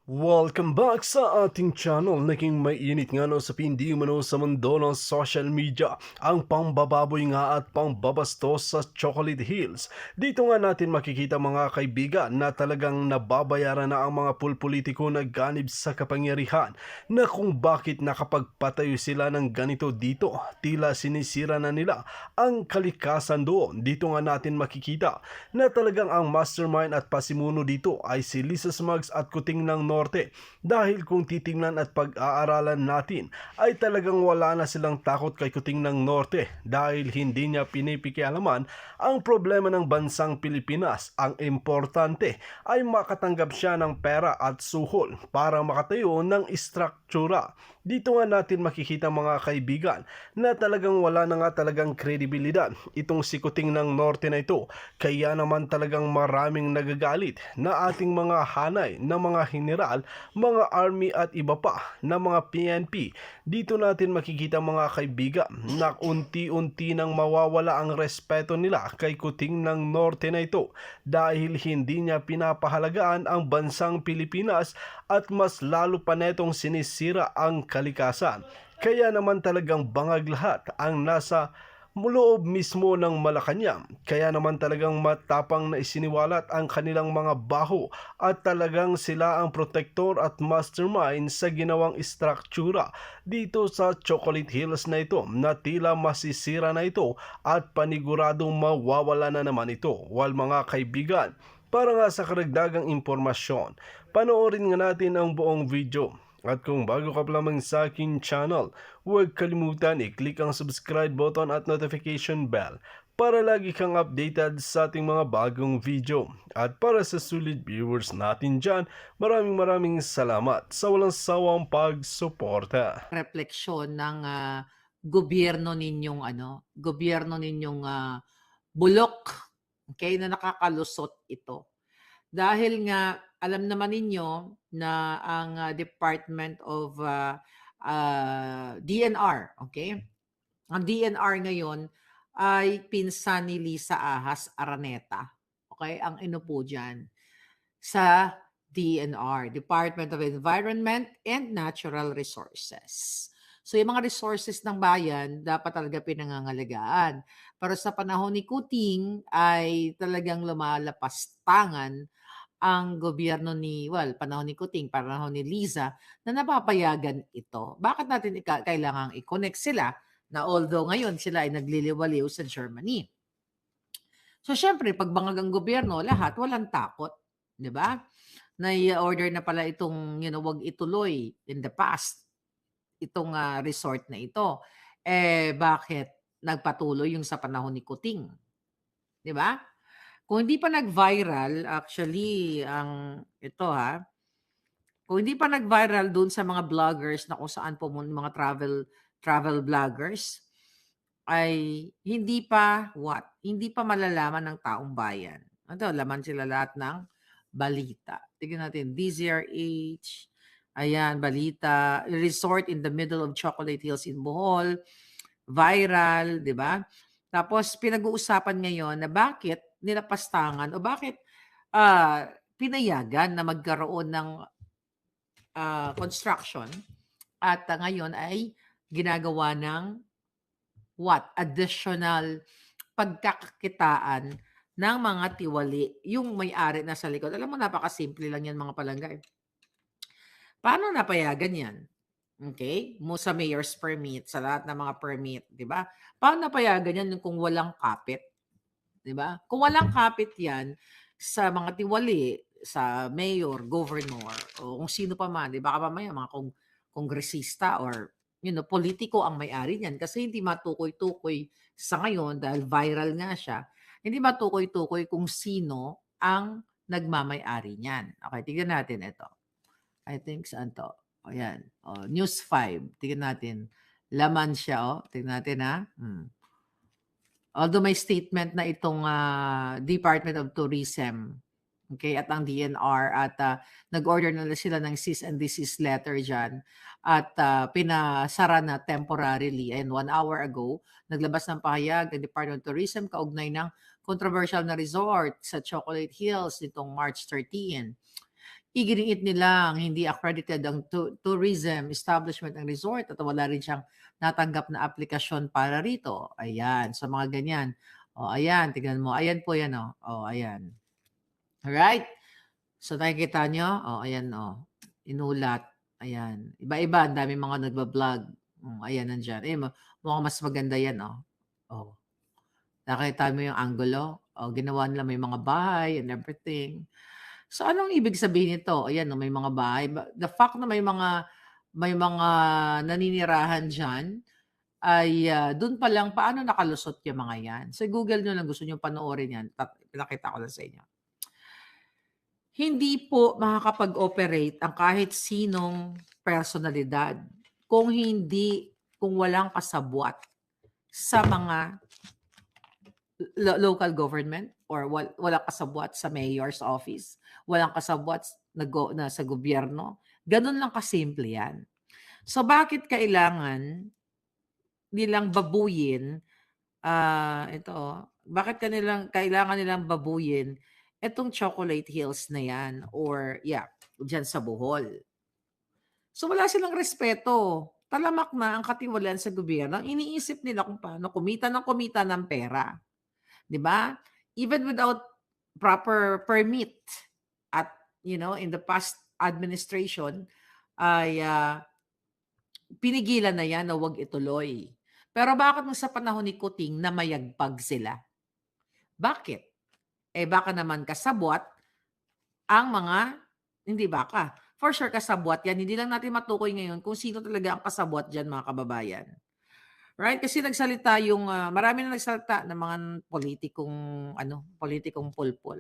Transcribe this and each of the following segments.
Welcome back sa ating channel. Naging mainit nga no sa pindi umano sa mundo ng social media ang pambababoy nga at pambabastos sa Chocolate Hills. Dito nga natin makikita mga kaibigan na talagang nababayaran na ang mga pulpolitiko na ganib sa kapangyarihan na kung bakit nakapagpatayo sila ng ganito dito. Tila sinisira na nila ang kalikasan doon. Dito nga natin makikita na talagang ang mastermind at pasimuno dito ay si Lisa Smugs at Kuting ng Norte, dahil kung titingnan at pag-aaralan natin ay talagang wala na silang takot kay Kuting ng Norte dahil hindi niya pinipikialaman ang problema ng bansang Pilipinas. Ang importante ay makatanggap siya ng pera at suhol para makatayo ng istruktura. Dito nga natin makikita mga kaibigan na talagang wala na nga talagang kredibilidad itong si Kuting ng Norte na ito. Kaya naman talagang maraming nagagalit na ating mga hanay na mga general, mga army at iba pa na mga PNP. Dito natin makikita mga kaibigan na unti-unti nang mawawala ang respeto nila kay Kuting ng Norte na ito dahil hindi niya pinapahalagaan ang bansang Pilipinas at mas lalo pa netong sinisira ang kalikasan. Kaya naman talagang bangag lahat ang nasa loob mismo ng Malacanang. Kaya naman talagang matapang na isiniwalat ang kanilang mga baho at talagang sila ang protector at mastermind sa ginawang istruktura dito sa Chocolate Hills na ito na tila masisira na ito at paniguradong mawawala na naman ito. While mga kaibigan, para nga sa karagdagang impormasyon, panoorin nga natin ang buong video. At kung bago ka pa lamang sa akin channel, huwag kalimutan i-click ang subscribe button at notification bell para lagi kang updated sa ating mga bagong video. At para sa sulit viewers natin dyan, maraming salamat sa walang sawang pagsuporta. Refleksyon ng gobyerno ninyong bulok, okay, na nakakalusot ito. Dahil nga alam naman ninyo na ang Department of DNR, okay? Ang DNR ngayon ay pinsan ni Lisa Ahas Araneta. Okay? Ang inupo diyan sa DNR, Department of Environment and Natural Resources. So yung mga resources ng bayan, dapat talaga pinangangalagaan. Pero sa panahon ni Kuting ay talagang lumalapastangan ang gobyerno panahon ni Kuting, panahon ni Liza, na napapayagan ito. Bakit natin kailangang i-connect sila na although ngayon sila ay nagliliwaliw sa Germany? So syempre, pag bangag ang gobyerno, lahat walang takot, 'di ba? Order na pala itong, wag ituloy in the past itong resort na ito. Eh bakit nagpatuloy yung sa panahon ni Kuting, 'di ba? Kung hindi pa nag-viral, actually kung hindi pa nag-viral doon sa mga vloggers na kung saan mga travel vloggers, ay hindi pa malalaman ng taong bayan. Laman sila lahat ng balita. Tignan natin, DZRH, ayan, balita, resort in the middle of Chocolate Hills in Bohol, viral, di ba? Tapos pinag-uusapan ngayon na bakit nilapastangan o bakit pinayagan na magkaroon ng construction at ngayon ay ginagawa ng additional pagkakakitaan ng mga tiwali, yung may-ari na sa likod. Alam mo, napakasimple lang yan mga palangga. Paano napayagan yan? Okay? Sa mayor's permit, sa lahat ng mga permit, di ba? Paano napayagan yan kung walang kapit? Di ba? Kung walang kapit yan sa mga tiwali, sa mayor, governor, o kung sino pa man, di ba? Kapamaya mga kongresista or politiko ang may-ari niyan kasi hindi matukoy-tukoy sa ngayon dahil viral nga siya, hindi matukoy-tukoy kung sino ang nagmamay-ari niyan. Okay, tignan natin ito. I think saan to? Ayan. News 5. Tignan natin. Laman siya, Tignan natin, ha? Although may statement na itong Department of Tourism, okay, at ang DNR at nag-order na sila ng cease and desist letter dyan at pinasara na temporarily. And 1 hour ago, naglabas ng pahayag ang Department of Tourism kaugnay ng controversial na resort sa Chocolate Hills nitong March 13. iginiit nilang hindi accredited ang tourism establishment ng resort at wala rin siyang natanggap na aplikasyon para rito. Ayan, sa mga ganyan. O ayan, tignan mo. Ayan po yan, oh. O ayan. Alright? So nakikita niyo? O ayan, oh. Inulat. Ayan. Iba-iba, ang daming mga nagba-vlog. Ayan, nandiyan. Eh, mukhang mas maganda yan, oh. Oh. Nakita mo yung anggulo? O, ginawa nila may mga bahay and everything. So, anong ibig sabihin nito? Ayan, no, may mga bahay. The fact na may mga naninirahan diyan ay dun pa lang paano nakalusot yung mga yan. So, Google nyo lang gusto nyo panoorin yan. Pinakita ko lang sa inyo. Hindi po makakapag-operate ang kahit sinong personalidad kung walang kasabwat sa mga local government or walang kasabwat sa mayor's office, walang kasabwat na sa gobyerno. Ganun lang kasimple yan. So bakit kailangan nilang babuyin, bakit kailangan nilang babuyin itong Chocolate Hills na yan or diyan sa Bohol. So wala silang respeto. Talamak na ang katiwalian sa gobyerno. Iniisip nila kung paano kumita ng pera. 'Di ba? Even without proper permit at in the past administration ay pinigilan na 'yan na 'wag ituloy. Pero bakit nung sa panahon ni Kuting namayagpag sila? Bakit? Eh baka naman kasabwat ang mga hindi baka. For sure kasabwat 'yan. Hindi lang natin matukoy ngayon kung sino talaga ang kasabwat diyan, mga kababayan. Right? Kasi nagsalita marami na nagsalita ng mga politikong pulpul.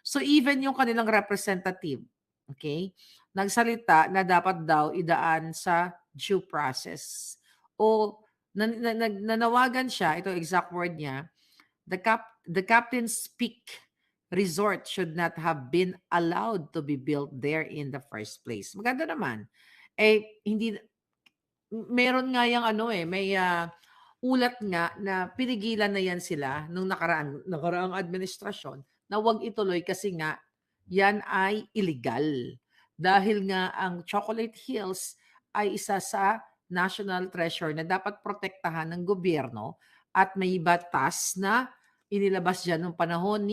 So even yung kanilang representative, okay, nagsalita na dapat daw idaan sa due process. O nanawagan siya, ito exact word niya, the Captain's Peak Resort should not have been allowed to be built there in the first place. Maganda naman. Eh, hindi meron nga yang may ulat nga na pinigilan na yan sila nung nakaraang administrasyon na 'wag ituloy kasi nga yan ay illegal. Dahil nga ang Chocolate Hills ay isa sa national treasure na dapat protektahan ng gobyerno at may batas na inilabas diyan nung panahon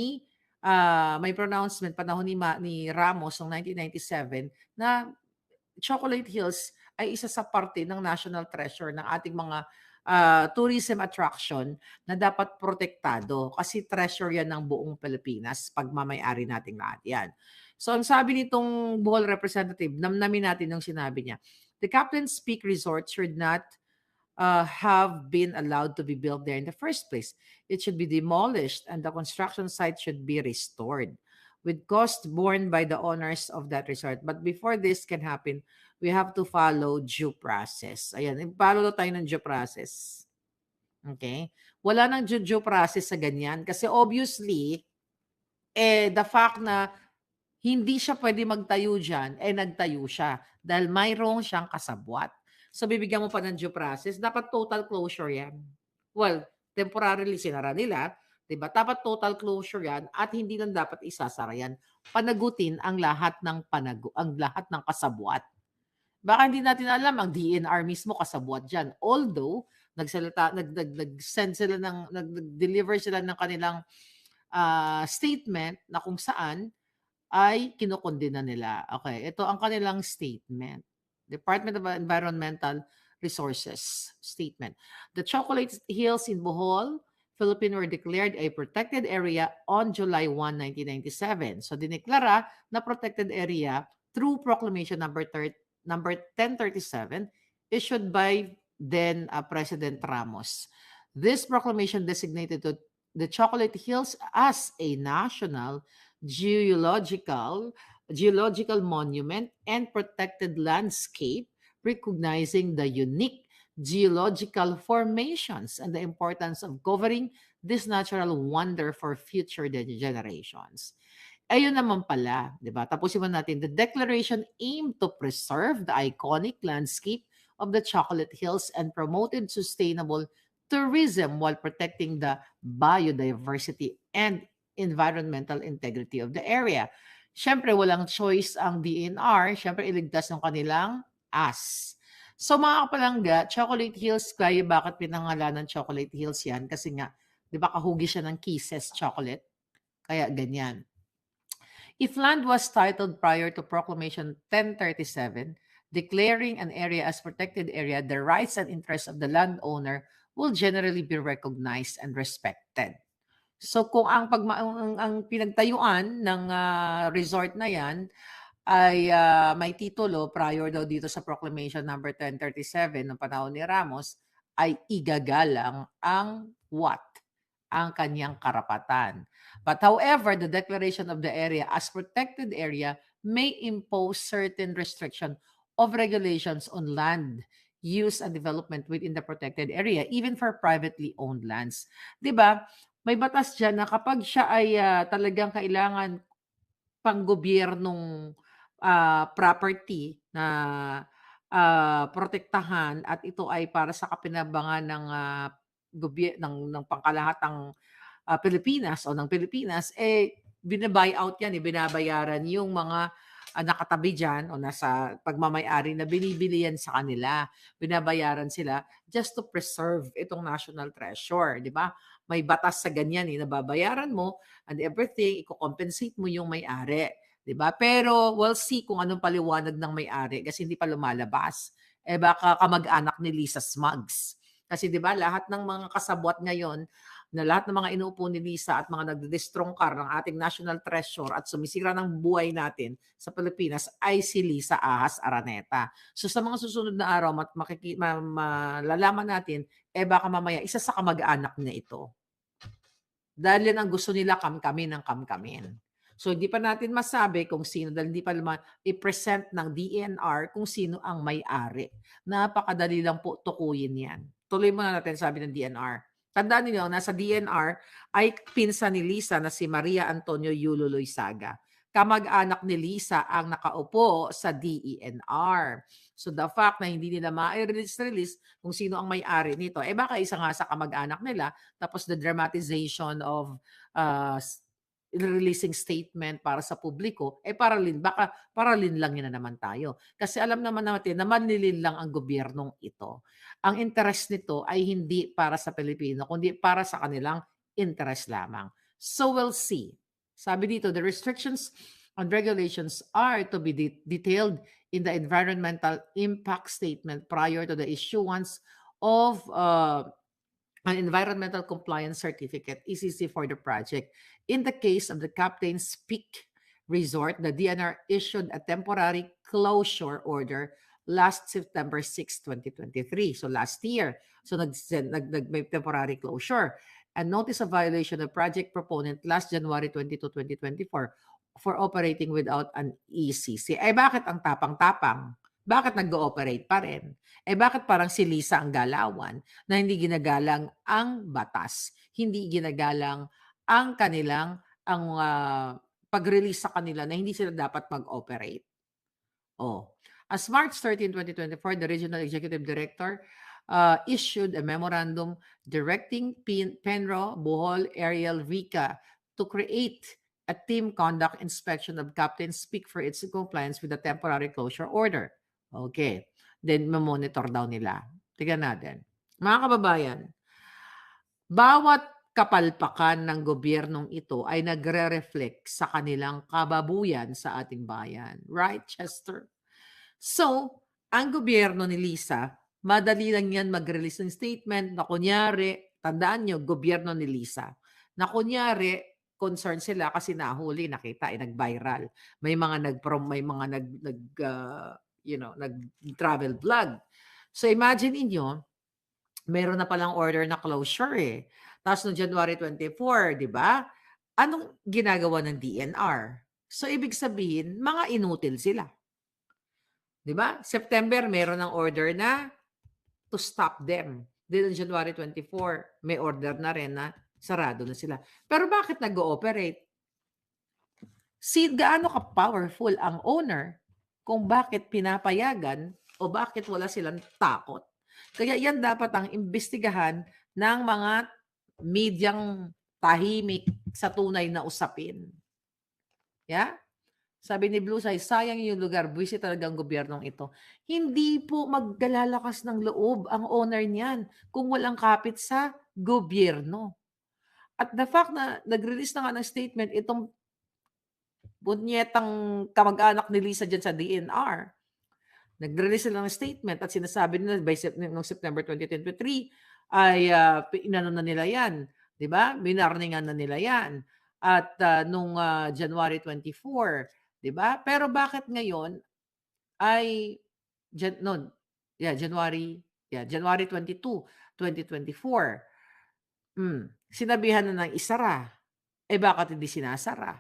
may pronouncement panahon ni Ramos noong 1997 na Chocolate Hills ay isa sa parte ng national treasure ng ating mga tourism attraction na dapat protektado kasi treasure yan ng buong Pilipinas, pagmamay-ari nating lahat yan. So ang sabi nitong Bohol representative, namnamin natin yung sinabi niya, the Captain's Peak Resort should not have been allowed to be built there in the first place. It should be demolished and the construction site should be restored with cost borne by the owners of that resort. But before this can happen, we have to follow due process. Ayan, follow tayo ng due process. Okay? Wala nang due process sa ganyan kasi obviously, the fact na hindi siya pwede magtayo dyan, nagtayo siya dahil mayroong siyang kasabwat. So, bibigyan mo pa ng due process, dapat total closure yan. Well, temporarily sinara nila, 'di ba? Dapat total closure 'yan at hindi lang dapat isasara 'yan. Panagutin ang lahat ng kasabwat. Baka hindi natin alam ang DNR mismo kasabwat diyan. Although nag-send sila nag-deliver sila ng kanilang statement na kung saan ay kinokondena nila. Okay, ito ang kanilang statement. Department of Environmental Resources statement. The Chocolate Hills in Bohol, Philippines were declared a protected area on July 1, 1997. So dineklara na protected area through proclamation number 1037 issued by then President Ramos. This proclamation designated the Chocolate Hills as a national geological monument and protected landscape, recognizing the unique geological formations and the importance of covering this natural wonder for future generations. Ayun naman pala, di ba? Tapusin mo natin. The declaration aimed to preserve the iconic landscape of the Chocolate Hills and promoted sustainable tourism while protecting the biodiversity and environmental integrity of the area. Siyempre walang choice ang DNR, siyempre iligtas yung kanilang as. So mga kapalangga, Chocolate Hills, kaya bakit pinangalanan Chocolate Hills yan? Kasi nga, di ba kahugi siya ng Kisses chocolate? Kaya ganyan. If land was titled prior to Proclamation 1037, declaring an area as protected area, the rights and interests of the landowner will generally be recognized and respected. So kung ang pinagtayuan ng resort na 'yan ay may titulo prior daw dito sa Proclamation number 1037 ng panahon ni Ramos, ay igagalang ang what? Ang kanyang karapatan. But however, the declaration of the area as protected area may impose certain restriction of regulations on land use and development within the protected area, even for privately owned lands. 'Di ba? May batas diyan na kapag siya ay talagang kailangan panggobyernong property na protektahan at ito ay para sa kapinabangan ng ng pangkalahatang Pilipinas o ng Pilipinas, eh, bina-buyout yan, eh, binabayaran yung mga nakatabi diyan o nasa pagmamay-ari na binibili yan sa kanila. Binabayaran sila just to preserve itong national treasure, 'di ba? May batas sa ganyan, eh, nababayaran mo and everything, iko-compensate mo yung may-ari, 'di ba? Pero we'll see kung anong paliwanag ng may-ari kasi hindi pa lumalabas. Eh, baka kamag-anak ni Lisa Smugs. Kasi 'di ba lahat ng mga kasabwat ngayon na lahat ng mga inuupo ni Lisa at mga nagdedestrongkar ng ating national treasure at sumisira ng buhay natin sa Pilipinas ay si Lisa Ahas Araneta. So sa mga susunod na araw malalaman natin, eh baka mamaya isa sa kamag-anak niya ito. Dahil yan ang gusto nila kamkamin ng kamkamin. So hindi pa natin masabi kung sino dahil hindi pa i-present ng DNR kung sino ang may-ari. Napakadali lang po tukuyin yan. Tuloy muna natin sabi ng DNR. Tandaan niyo, nasa DNR ay pinsan ni Lisa na si Maria Antonio Yulo Loizaga. Kamag-anak ni Lisa ang nakaupo sa DENR. So the fact na hindi nila ma-release kung sino ang may-ari nito, eh baka isa nga sa kamag-anak nila tapos the dramatization of uh, releasing statement para sa publiko, eh baka paralin lang yun na naman tayo. Kasi alam naman natin na manlilin lang ang gobyernong ito. Ang interest nito ay hindi para sa Pilipino, kundi para sa kanilang interest lamang. So we'll see. Sabi dito, the restrictions and regulations are to be detailed in the environmental impact statement prior to the issuance of an environmental compliance certificate, ECC, for the project. In the case of the Captain's Peak Resort, the DNR issued a temporary closure order last September 6, 2023. So last year. So may temporary closure. And notice of violation of project proponent last January 22, 2024 for operating without an ECC. Eh bakit ang tapang-tapang? Bakit nag-ooperate pa rin? Eh bakit parang si Lisa ang galawan na hindi ginagalang ang batas, hindi ginagalang ang kanilang pag-release sa kanila na hindi sila dapat mag-operate. Oh. As March 13, 2024, the Regional Executive Director issued a memorandum directing Penro, Bohol, Ariel, Rica to create a team conduct inspection of Captain's Peak for its compliance with the temporary closure order. Okay. Then, mamonitor daw nila. Tignan natin. Mga kababayan, bawat kapalpakan ng gobyernong ito ay nagre-reflect sa kanilang kababuyan sa ating bayan. Right, Chester? So, ang gobyerno ni Lisa, madali lang yan mag-release ng statement na kunyari, tandaan nyo, gobyerno ni Lisa, na kunyari, concerned sila kasi nahuli, nakita, nag-viral. May mga nag-travel vlog. So, imagine inyo, meron na palang order na closure eh. Tapos noong January 24, di ba? Anong ginagawa ng DNR? So, ibig sabihin, mga inutil sila. Di ba? September, meron ng order na to stop them. Then on January 24, may order na rin na sarado na sila. Pero bakit nag-ooperate? Gaano ka-powerful ang owner kung bakit pinapayagan o bakit wala silang takot. Kaya yan dapat ang imbestigahan ng mga medyang tahimik sa tunay na usapin. Yeah? Sabi ni Blue Sky, "Sayang yung lugar, buwisit talaga ang gobyernong ito." Hindi po magkalalakas ng loob ang owner niyan kung walang kapit sa gobyerno. At the fact na nag-release na nga ng statement itong bunyetang kamag-anak ni Lisa diyan sa DNR. Nag-release sila ng statement at sinasabi nila by noong September 2023 ay, inano na nila 'yan, 'di ba? Winarningan na nila 'yan at, nung, January 24, 'di ba? Pero bakit ngayon ay no'n, January 22, 2024, sinabihan na ng isara. Eh, bakit hindi sinasara?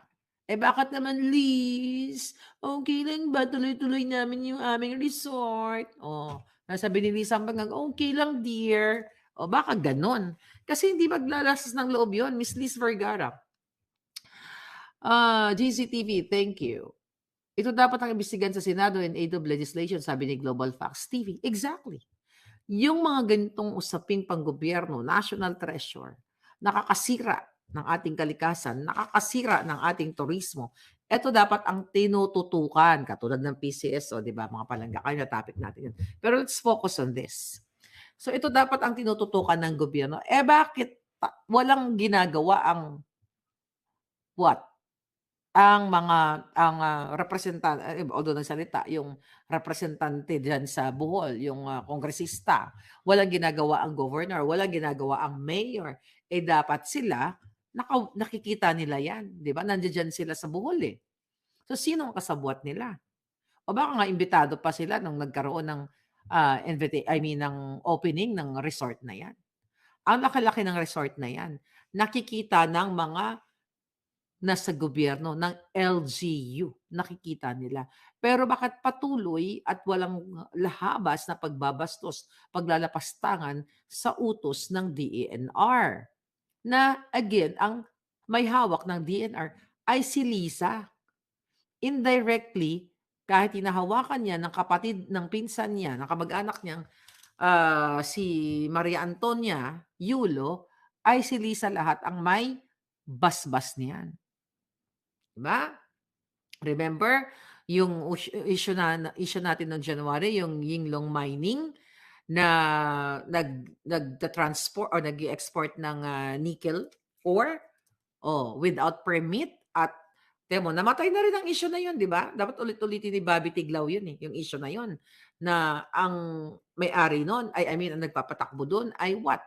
Eh, bakit naman, "Liz, okey lang ba tuloy-tuloy namin yung aming resort?" Oh, sasabihin ni Liz Hanggang, "Okey lang dear." Oh, baka gano'n. Kasi hindi maglalasas ng loob 'yun, Miss Liz Vergara. GCTV, thank you. "Ito dapat ang imbestigahan sa Senado in aid of legislation," sabi ni Global Facts TV. Exactly. Yung mga ganitong usaping panggobyerno, national treasure, nakakasira ng ating kalikasan, nakakasira ng ating turismo. Eto dapat ang tinututukan katulad ng PCSO, 'di ba, mga palangga, kanina topic natin 'yun. Pero let's focus on this. So ito dapat ang tinututukan ng gobyerno, eh, bakit walang ginagawa ang what? Although nagsalita yung representante diyan sa Bohol, yung, kongresista, walang ginagawa ang governor, walang ginagawa ang mayor, eh, dapat sila nakikita nila 'yan, 'di ba? Nandiya-diyan sila sa Bohol, eh. So, sino ang kasabwat nila? O baka nga imbitado pa sila nung nagkaroon ng, ng opening ng resort na 'yan. Ang laki-laki ng resort na 'yan, nakikita ng mga nasa gobyerno ng LGU, nakikita nila. Pero bakit patuloy at walang lahabas na pagbabastos, paglalapastangan sa utos ng DENR? Na again, ang may hawak ng DNR ay si Lisa. Indirectly, kahit hinahawakan niya ng kapatid ng pinsan niya, ng kamag-anak niyang, si Maria Antonia Yulo, ay si Lisa lahat ang may basbas niyan. 'Di ba? Remember yung issue natin noong January, yung Yinglong Mining na nagta-transport or nag-e-export ng, nickel ore, without permit at tignan mo namatay na rin ang issue na yun, 'di ba? Dapat ulit-ulitin ni Bobby Tiglao yun, eh, yung issue na yun, na ang may-ari nun ay ang nagpapatakbo dun ay what?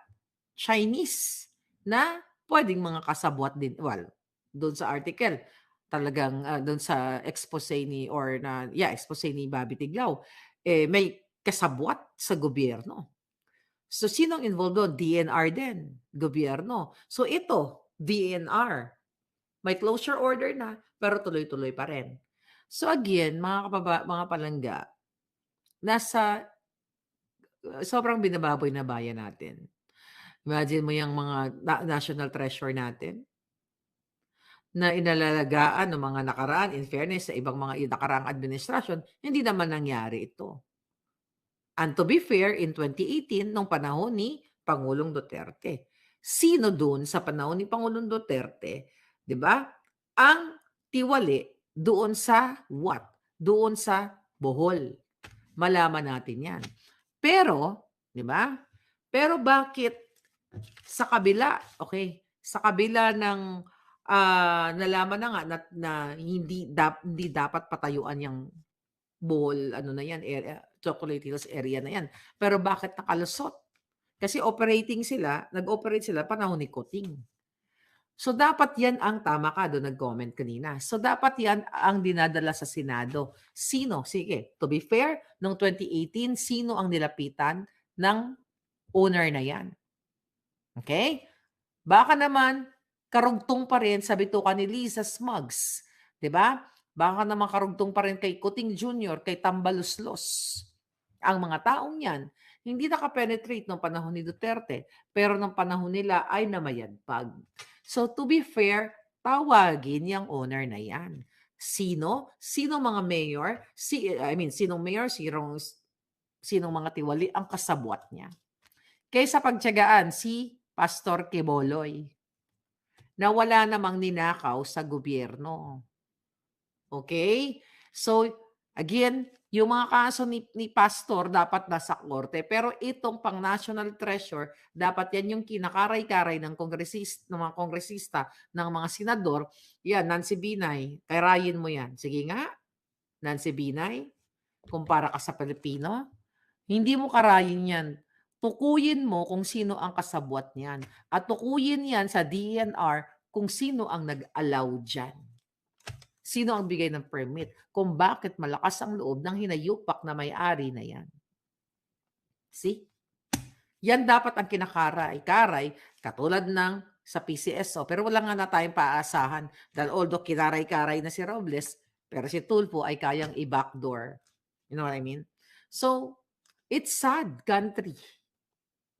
Chinese na puwedeng mga kasabwat din, well, dun sa article talagang, dun sa expose ni or na expose ni Bobby Tiglao, eh, may kasabwat sa gobyerno. So, sinong involved dun? DNR din, gobyerno. So, ito, DNR, may closure order na, pero tuloy-tuloy pa rin. So, again, mga palangga, nasa sobrang binababoy na bayan natin. Imagine mo yung mga national treasure natin na inalalagaan ng mga nakaraan, in fairness sa ibang mga nakaraang administrasyon, hindi naman nangyari ito. And to be fair, in 2018 nung panahon ni Pangulong Duterte, sino dun sa panahon ni Pangulong Duterte, 'di ba, ang tiwali doon sa what? Doon sa Bohol. Malaman natin 'yan. Pero, 'di ba? Pero bakit sa kabila, okay, sa kabila ng, nalaman na nga na hindi dapat patayuan yang Bohol ano na 'yan, Chocolate Hills area na 'yan. Pero bakit nakalusot? Kasi nag-operate sila panahon ni Kuting. So, dapat 'yan ang tama ka do'n nag-comment kanina. So, dapat 'yan ang dinadala sa Senado. Sino? Sige, to be fair, noong 2018, sino ang nilapitan ng owner na 'yan? Okay? Baka naman karugtong pa rin sa bituka ni Lisa Smugs, 'di ba? Baka naman karugtong pa rin kay Kuting Jr., kay Tambaluslos. Ang mga taong 'yan, hindi naka-penetrate nung panahon ni Duterte, pero nung panahon nila ay namayagpag. So, to be fair, tawagin yang owner na 'yan. Sino? Sinong mga mayor? Sinong mayor, sinong mga tiwali ang kasabwat niya. Kaysa pagtiyagaan si Pastor Quiboloy na wala namang ninakaw sa gobyerno. Okay? So, again, yung mga kaso ni pastor dapat nasa korte, pero itong pang national treasure, dapat yan yung kinakaray-karay ng ng mga kongresista, ng mga senador. Yan, Nancy Binay, karayin mo yan. Sige nga, Nancy Binay, kumpara ka sa Pilipino, hindi mo karayin yan. Tukuyin mo kung sino ang kasabwat niyan at tukuyin yan sa DNR kung sino ang nag-allow diyan. Sino ang bigay ng permit, kung bakit malakas ang loob ng hinayupak na may-ari na yan. See? Yan dapat ang kinakaray-karay katulad ng sa PCSO. Pero wala nga na tayong paasahan dahil although kinaray-karay na si Robles, pero si Tulfo ay kayang i-backdoor. You know what I mean? So, it's sad country.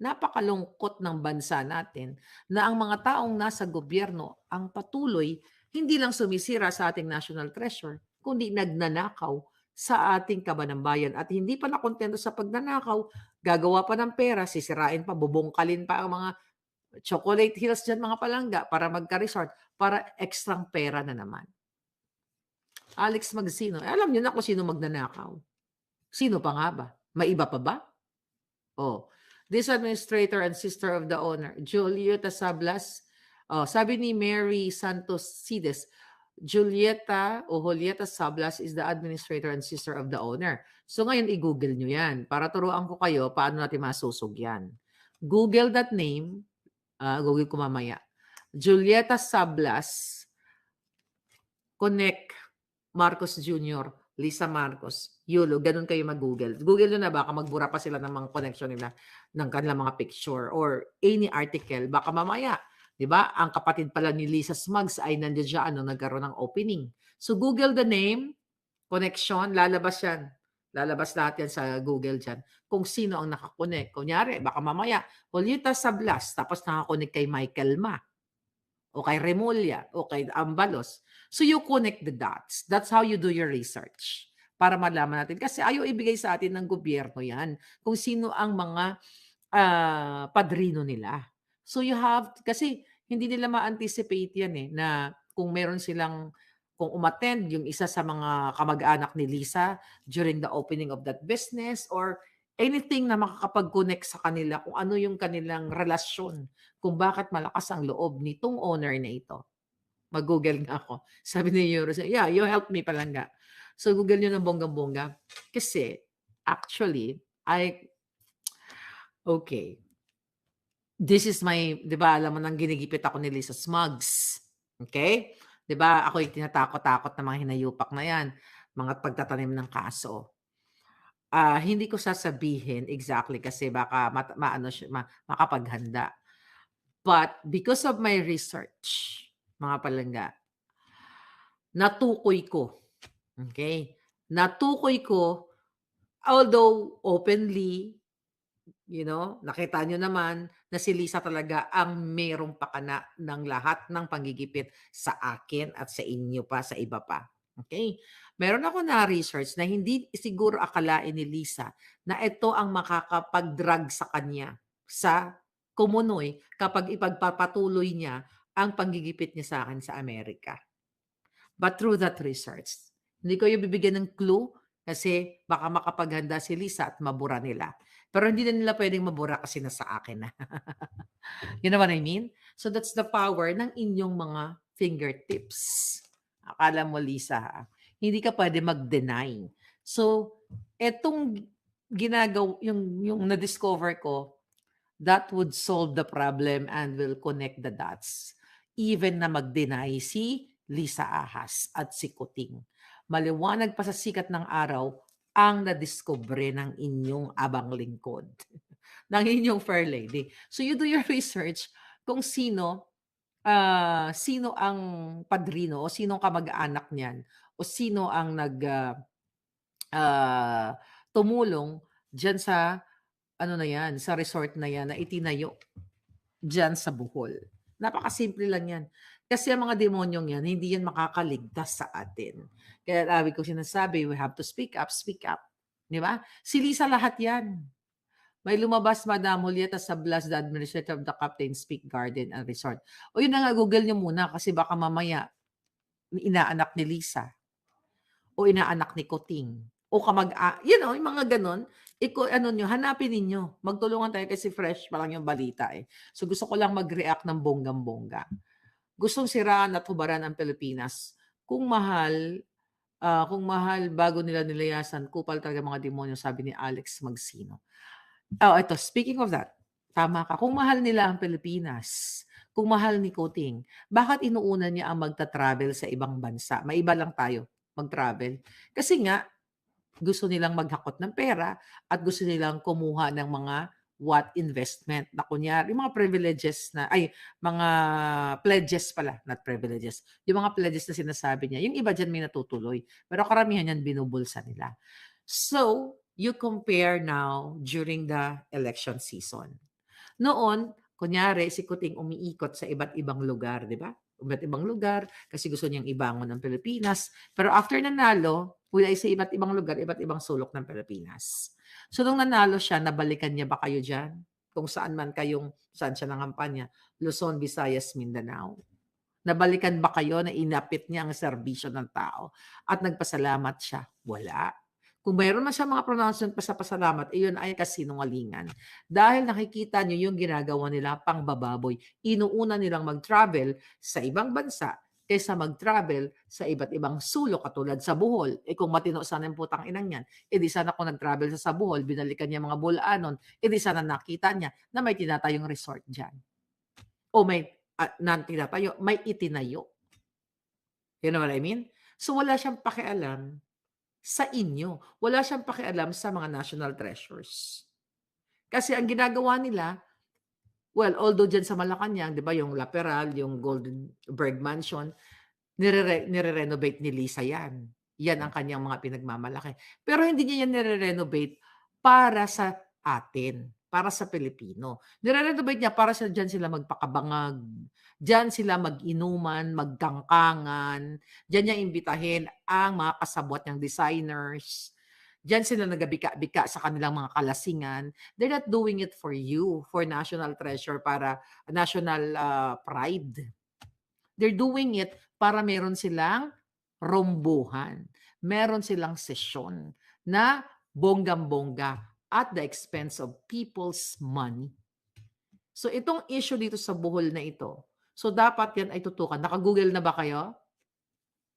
Napakalungkot ng bansa natin na ang mga taong nasa gobyerno ang patuloy hindi lang sumisira sa ating national treasure, kundi nagnanakaw sa ating kabanambayan. At hindi pa nakontento sa pagnanakaw, gagawa pa ng pera, sisirain pa, bubungkalin pa ang mga chocolate hills dyan, mga palangga, para magka-resort, para ekstrang pera na naman. Alex Magsino, alam niyo na kung sino magnanakaw. Sino pa nga ba? May iba pa ba? Oh, this administrator and sister of the owner, Julieta Sablas. Oh, sabi ni Mary Santos Cides, Julieta Sablas is the administrator and sister of the owner. So ngayon, i-google nyo yan para turuan ko kayo paano natin masusog yan. Google that name. Google ko mamaya. Julieta Sablas, connect Marcos Jr., Lisa Marcos, Yulo, ganun kayo mag-Google. Google nyo na, baka magbura pa sila ng mga connection nila ng kanilang mga picture or any article. Baka mamaya, di ba, ang kapatid pala ni Lisa Smugs ay nandiyan dyan nung nagkaroon ng opening. So Google the name, connection, lalabas yan. Lalabas lahat yan sa Google dyan. Kung sino ang nakakonect. Kunyari, baka mamaya, Julieta Sablas, tapos nakakonect kay Michael Ma, o kay Remulla, o kay Ambalos. So you connect the dots. That's how you do your research. Para malaman natin. Kasi ayaw ibigay sa atin ng gobyerno yan. Kung sino ang mga padrino nila. So you have, kasi hindi nila ma-anticipate yan na kung meron silang, kung umattend yung isa sa mga kamag-anak ni Lisa during the opening of that business or anything na makakapag-connect sa kanila kung ano yung kanilang relasyon, kung bakit malakas ang loob nitong owner na ito. Mag-Google nga ako. Sabi ni Euro, yeah, you help me palangga. So Google nyo ng bonggang-bongga. Kasi, actually, okay. This is my, di ba, alam mo nang ginigipit ako ni Lisa Smugs. Okay? Di ba, ako yung tinatakot-takot ng mga hinayupak na yan. Mga pagtatanim ng kaso. Hindi ko sasabihin exactly kasi baka makapaghanda. But because of my research, mga palangga, natukoy ko. Okay? Natukoy ko, although openly, nakita nyo naman na si Lisa talaga ang merong pakana ng lahat ng panggigipit sa akin at sa inyo pa, sa iba pa. Okay? Meron ako na-research na hindi siguro akalain ni Lisa na ito ang makakapag-drag sa kanya sa kumunoy kapag ipagpapatuloy niya ang panggigipit niya sa akin sa Amerika. But through that research, hindi ko yung bibigyan ng clue kasi baka makapaghanda si Lisa at mabura nila. Pero hindi na nila pwedeng mabura kasi nasa akin na. You know what I mean? So that's the power ng inyong mga fingertips. Akala mo, Lisa, hindi ka pwede mag-deny. So, etong yung na-discover ko, that would solve the problem and will connect the dots. Even na mag-deny si Lisa Ahas at si Kuting. Maliwanag pa sa sikat ng araw ang nadiskubre ng inyong abang lingkod, ng inyong fair lady. So you do your research kung sino ang padrino o sino ang kamag-anak niyan o sino ang tumulong diyan sa na yan, sa resort na yan na itinayo diyan sa Bohol. Napakasimple lang yan. Kasi ang mga demonyong yan, hindi yan makakaligtas sa atin. Kaya lagi ko sinasabi, we have to speak up, speak up. Di ba? Si Lisa lahat yan. May lumabas, Madam Julieta Sablas, the administrator of the Captain's Peak Garden and Resort. O yun na nga, Google nyo muna kasi baka mamaya inaanak ni Lisa. o inaanak ni Kuting o yung mga gano'n, ano niyo, hanapin ninyo. Magtulungan tayo kasi fresh pa lang yung balita, eh. So, gusto ko lang mag-react ng bonggang-bongga. Gustong siraan at hubaran ang Pilipinas. Kung mahal, kung mahal bago nila nilayasan, kupal talaga mga demonyo, sabi ni Alex Magsino. Oh, eto, speaking of that, tama ka. Kung mahal nila ang Pilipinas, kung mahal ni Kuting, bakit inuuna niya ang magta-travel sa ibang bansa? Maiba lang tayo mag-travel. Kasi nga, gusto nilang maghakot ng pera at gusto nilang kumuha ng mga investment na kunyari, yung mga privileges na, mga pledges pala, not privileges. Yung mga pledges na sinasabi niya, yung iba diyan may natutuloy. Pero karamihan yan binubulsa nila. So, you compare now during the election season. Noon, kunyari si Kuting umiikot sa iba't ibang lugar, 'di ba? Iba't ibang lugar kasi gusto niyang ibangon ang Pilipinas. Pero after nanalo, mula sa iba't ibang lugar, iba't ibang sulok ng Pilipinas. So nung nanalo siya, nabalikan niya ba kayo diyan? Kung saan siya nangampanya? Luzon, Visayas, Mindanao. Nabalikan ba kayo na inapit niya ang serbisyo ng tao at nagpasalamat siya? Wala. Kung mayroon man siyang mga pronouncement pa sa pasalamat, iyon ay kasinungalingan. Dahil nakikita niyo yung ginagawa nila pangbababoy. Inuuna nilang mag-travel sa ibang bansa kaysa mag-travel sa iba't ibang sulok katulad sa Bohol. Kung matino sana yung putang inang yan, di sana kung nag-travel sa Bohol, binalikan niya mga bulanon, di sana nakita niya na may tinatayong resort dyan. O may tinatayo, may itinayo. You know what I mean? So wala siyang pakialam sa inyo. Wala siyang pakialam sa mga national treasures. Kasi ang ginagawa nila, well, although diyan sa Malacanang, 'di ba, yung La Peral, yung Goldenberg Mansion, nire-renovate ni Lisa 'yan. 'Yan ang kanyang mga pinagmamalaki. Pero hindi niya 'yan nire-renovate para sa atin, para sa Pilipino. Nire-renovate niya para diyan sila magpakabangag, diyan sila mag-inuman, magkangkangan, diyan niya imbitahin ang mga kasabwat niyang designers, diyan sila nagabika-bika sa kanilang mga kalasingan. They're not doing it for you, for national treasure, para national pride. They're doing it para meron silang rombohan, meron silang sesyon na bonggam-bongga at the expense of people's money. So itong issue dito sa Bohol na ito, so dapat yan ay tutukan. Naka-Google na ba kayo?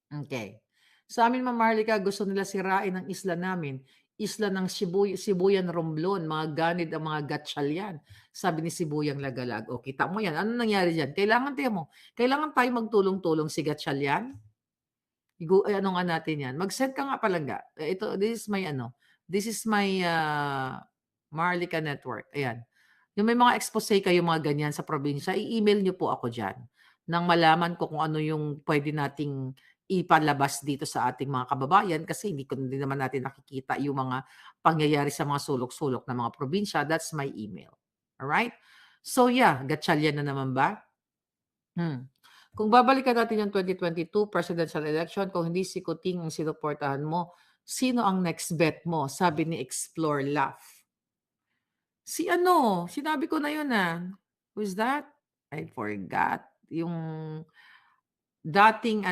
Okay. Sa amin, Ma'am Marlica, gusto nila sirain ang isla namin. Isla ng Sibuyan Romblon, mga ganid ang mga gatchalian, sabi ni Sibuyang Lagalag. O, kita mo yan. Ano nangyari diyan? Kailangan tayo magtulong-tulong si gatchalian. Ano nga natin yan. Mag-send ka nga palangga. This is my Marlica Network. Ayan. Yung may mga expose kayo mga ganyan sa probinsya, i-email niyo po ako diyan nang malaman ko kung ano yung pwede nating ipalabas dito sa ating mga kababayan kasi hindi naman natin nakikita yung mga pangyayari sa mga sulok-sulok ng mga probinsya. That's my email. Alright? So yeah, gatsalyan na naman ba? Kung babalikan natin yung 2022 presidential election, kung hindi si Kuting ang sinuportahan mo, sino ang next bet mo? Sabi ni Explore Laugh. Sinabi ko na yun, Who's that? I forgot. Yung dating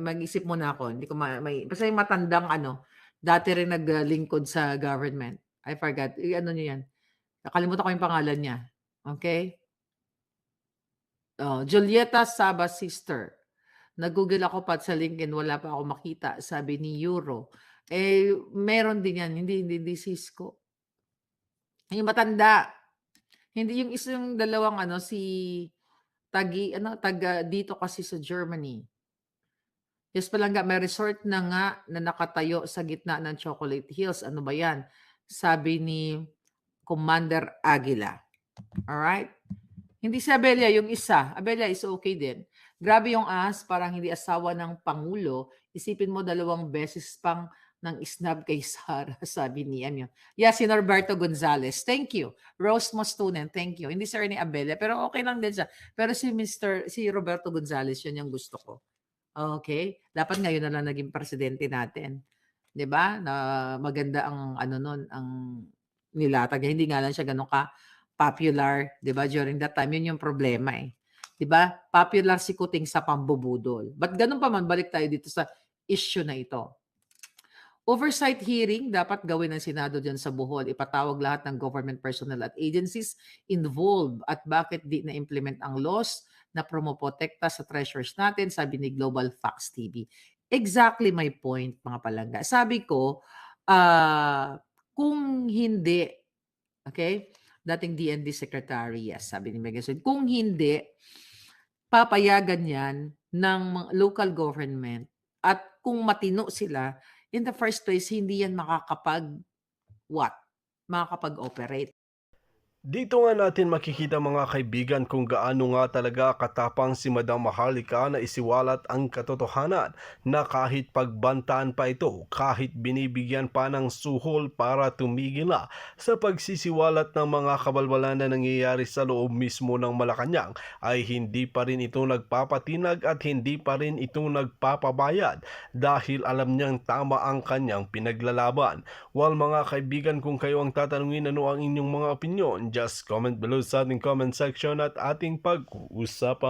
mag-isip muna ako, hindi ko basta yung matandang dati rin naglingkod sa government. I forgot, i-ano niyo yan, nakalimutan ko yung pangalan niya, okay? Julieta Saba sister. Nag-Google ako sa LinkedIn, wala pa akong makita, sabi ni Euro. Meron din yan, hindi Cisco. Yung matanda, hindi yung isang dalawang taga dito kasi sa Germany. Yes, palangga, may resort na nga na nakatayo sa gitna ng Chocolate Hills. Ano ba yan? Sabi ni Commander Aguila. Alright? Hindi si Abelia, yung isa. Abelia is okay din. Grabe yung parang hindi asawa ng Pangulo. Isipin mo 2 beses pang ng isnab kay Sara, sabi ni si Norberto Gonzales. Thank you. Rose Mostunen, thank you. Hindi si Ernie Abelia, pero okay lang din siya. Pero si Roberto Gonzales, yun yung gusto ko. Okay? Dapat ngayon na lang naging presidente natin. 'Di ba? Na maganda ang ang nilatag niya. Hindi nga lang siya gano'n ka popular, 'di ba? During that time, yun yung problema, eh. 'Di ba? Popular si Kuting sa pambubudol. But gano'n pa man, balik tayo dito sa issue na ito. Oversight hearing dapat gawin ng Senado diyan sa Bohol. Ipatawag lahat ng government personnel at agencies involved at bakit di na-implement ang laws na promoprotekta sa treasures natin, sabi ni Global Facts TV. Exactly my point, mga palangga. Sabi ko, kung hindi, okay, dating DND Secretary, yes, sabi ni Megasun, kung hindi, papayagan yan ng local government at kung matino sila, in the first place, hindi yan what? Makakapag-operate. Dito nga natin makikita mga kaibigan kung gaano nga talaga katapang si Madam Maharlika na isiwalat ang katotohanan na kahit pagbantaan pa ito, kahit binibigyan pa ng suhol para tumigil na sa pagsisiwalat ng mga kabalbalan na nangyayari sa loob mismo ng Malacanang, ay hindi pa rin ito nagpapatinag at hindi pa rin ito nagpapabayad dahil alam niyang tama ang kanyang pinaglalaban. Well mga kaibigan, kung kayo ang tatanungin ano ang inyong mga opinyon, just comment below sa ating comment section at ating pag-uusapan.